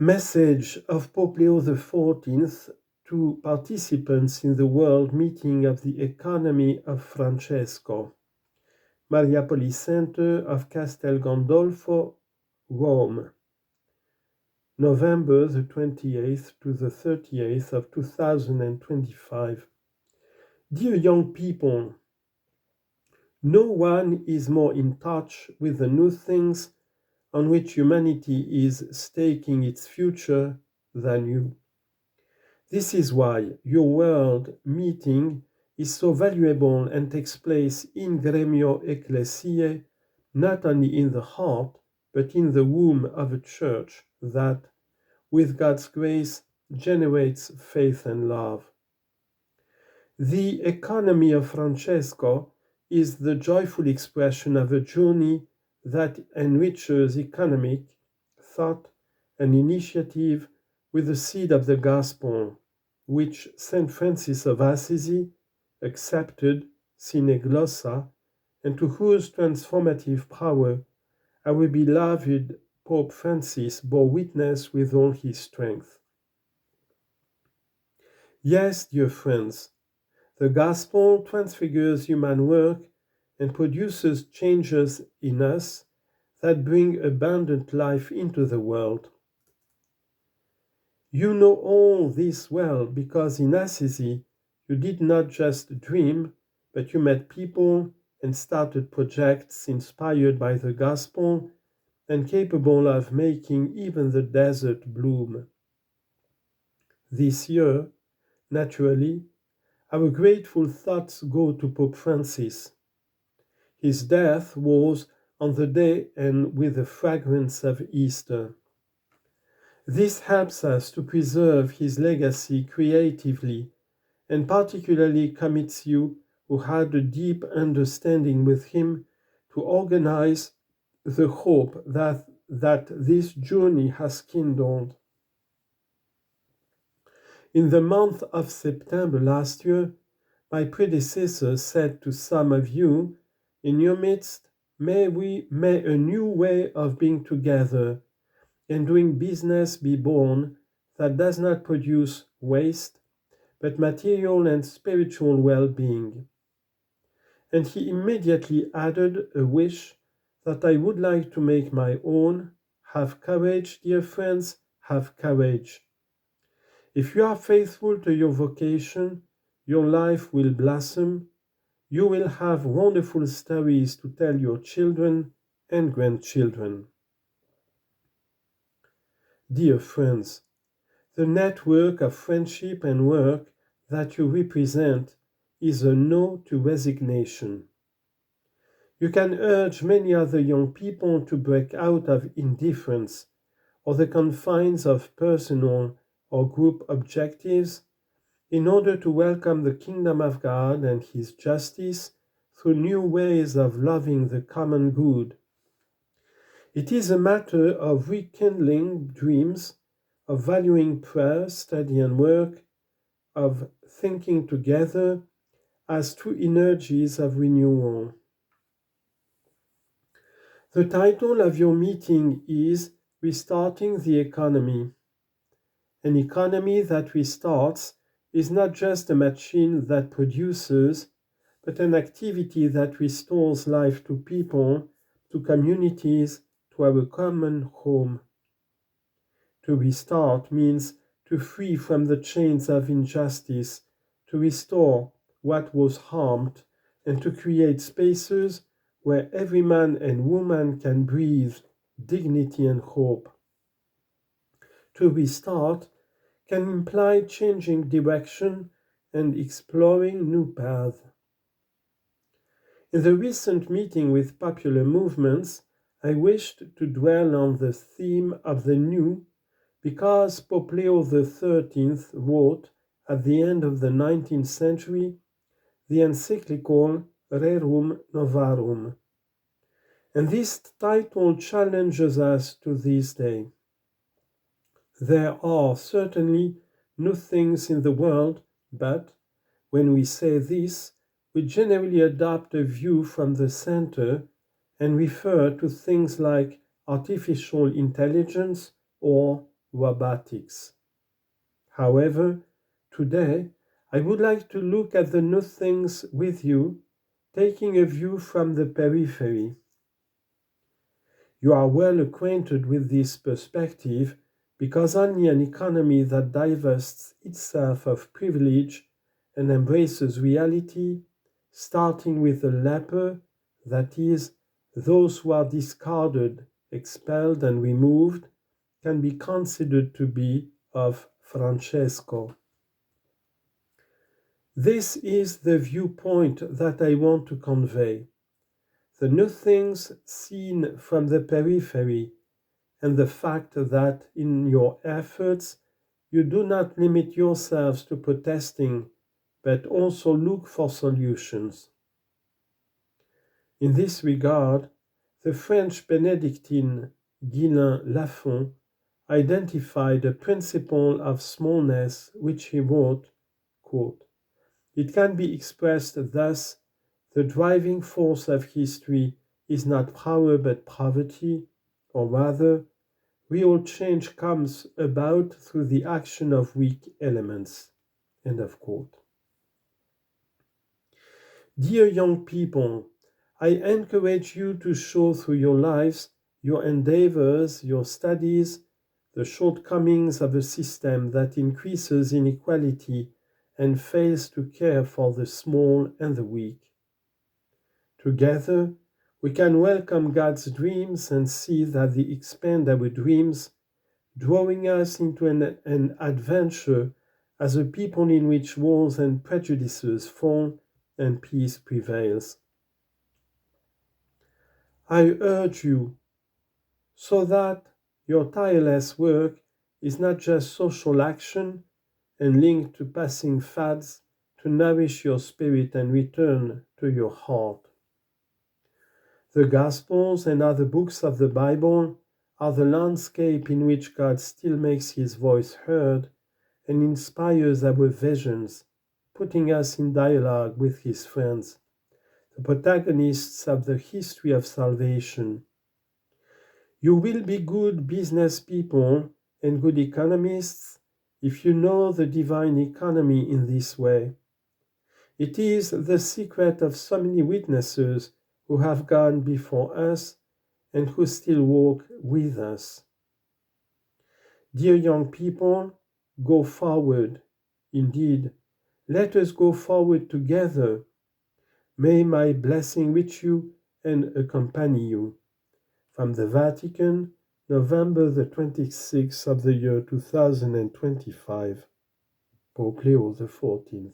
Message of Pope Leo XIV to participants in the World Meeting of the Economy of Francesco. Mariapoli Center of Castel Gandolfo, Rome. November the 28th to the 30th of 2025. Dear young people, no one is more in touch with the new things on which humanity is staking its future than you. This is why your world meeting is so valuable and takes place in gremio ecclesiae, not only in the heart, but in the womb of a church that, with God's grace, generates faith and love. The economy of Francesco is the joyful expression of a journey that enriches economic thought and initiative with the seed of the gospel, which St. Francis of Assisi accepted sine glossa, and to whose transformative power our beloved Pope Francis bore witness with all his strength. Yes, dear friends, the gospel transfigures human work and produces changes in us that bring abundant life into the world. You know all this well because in Assisi you did not just dream, but you met people and started projects inspired by the gospel and capable of making even the desert bloom. This year, naturally, our grateful thoughts go to Pope Francis. His death was on the day and with the fragrance of Easter. This helps us to preserve his legacy creatively and particularly commits you who had a deep understanding with him to organize the hope that this journey has kindled. In the month of September last year, my predecessor said to some of you, in your midst, may a new way of being together and doing business be born that does not produce waste, but material and spiritual well-being. And he immediately added a wish that I would like to make my own. Have courage, dear friends, have courage. If you are faithful to your vocation, your life will blossom. You will have wonderful stories to tell your children and grandchildren. Dear friends, the network of friendship and work that you represent is a no to resignation. You can urge many other young people to break out of indifference or the confines of personal or group objectives in order to welcome the kingdom of God and his justice through new ways of loving the common good. It is a matter of rekindling dreams, of valuing prayer, study, and work, of thinking together as two energies of renewal. The title of your meeting is Restarting the Economy. An economy that restarts is not just a machine that produces, but an activity that restores life to people, to communities, to our common home. To restart means to free from the chains of injustice, to restore what was harmed, and to create spaces where every man and woman can breathe dignity and hope. To restart can imply changing direction and exploring new paths. In the recent meeting with popular movements, I wished to dwell on the theme of the new because Pope Leo XIII wrote at the end of the 19th century the encyclical Rerum Novarum. And this title challenges us to this day. There are certainly new things in the world, but when we say this, we generally adopt a view from the center and refer to things like artificial intelligence or robotics. However, today I would like to look at the new things with you, taking a view from the periphery. You are well acquainted with this perspective because only an economy that divests itself of privilege and embraces reality, starting with the leper, that is, those who are discarded, expelled, and removed, can be considered to be of Francesco. This is the viewpoint that I want to convey. The new things seen from the periphery, and the fact that in your efforts you do not limit yourselves to protesting, but also look for solutions. In this regard, the French Benedictine Guylain Lafont identified a principle of smallness which he wrote, quote, "It can be expressed thus: the driving force of history is not power but poverty, or rather, real change comes about through the action of weak elements." End of quote. Dear young people, I encourage you to show through your lives, your endeavors, your studies, the shortcomings of a system that increases inequality and fails to care for the small and the weak. Together, we can welcome God's dreams and see that they expand our dreams, drawing us into an adventure as a people in which wars and prejudices fall and peace prevails. I urge you, so that your tireless work is not just social action and linked to passing fads, to nourish your spirit and return to your heart. The Gospels and other books of the Bible are the landscape in which God still makes his voice heard and inspires our visions, putting us in dialogue with his friends, the protagonists of the history of salvation. You will be good business people and good economists if you know the divine economy in this way. It is the secret of so many witnesses who have gone before us and who still walk with us. Dear young people, go forward. Indeed, let us go forward together. May my blessing reach you and accompany you. From the Vatican, November the 26th of the year 2025, Pope Leo XIV.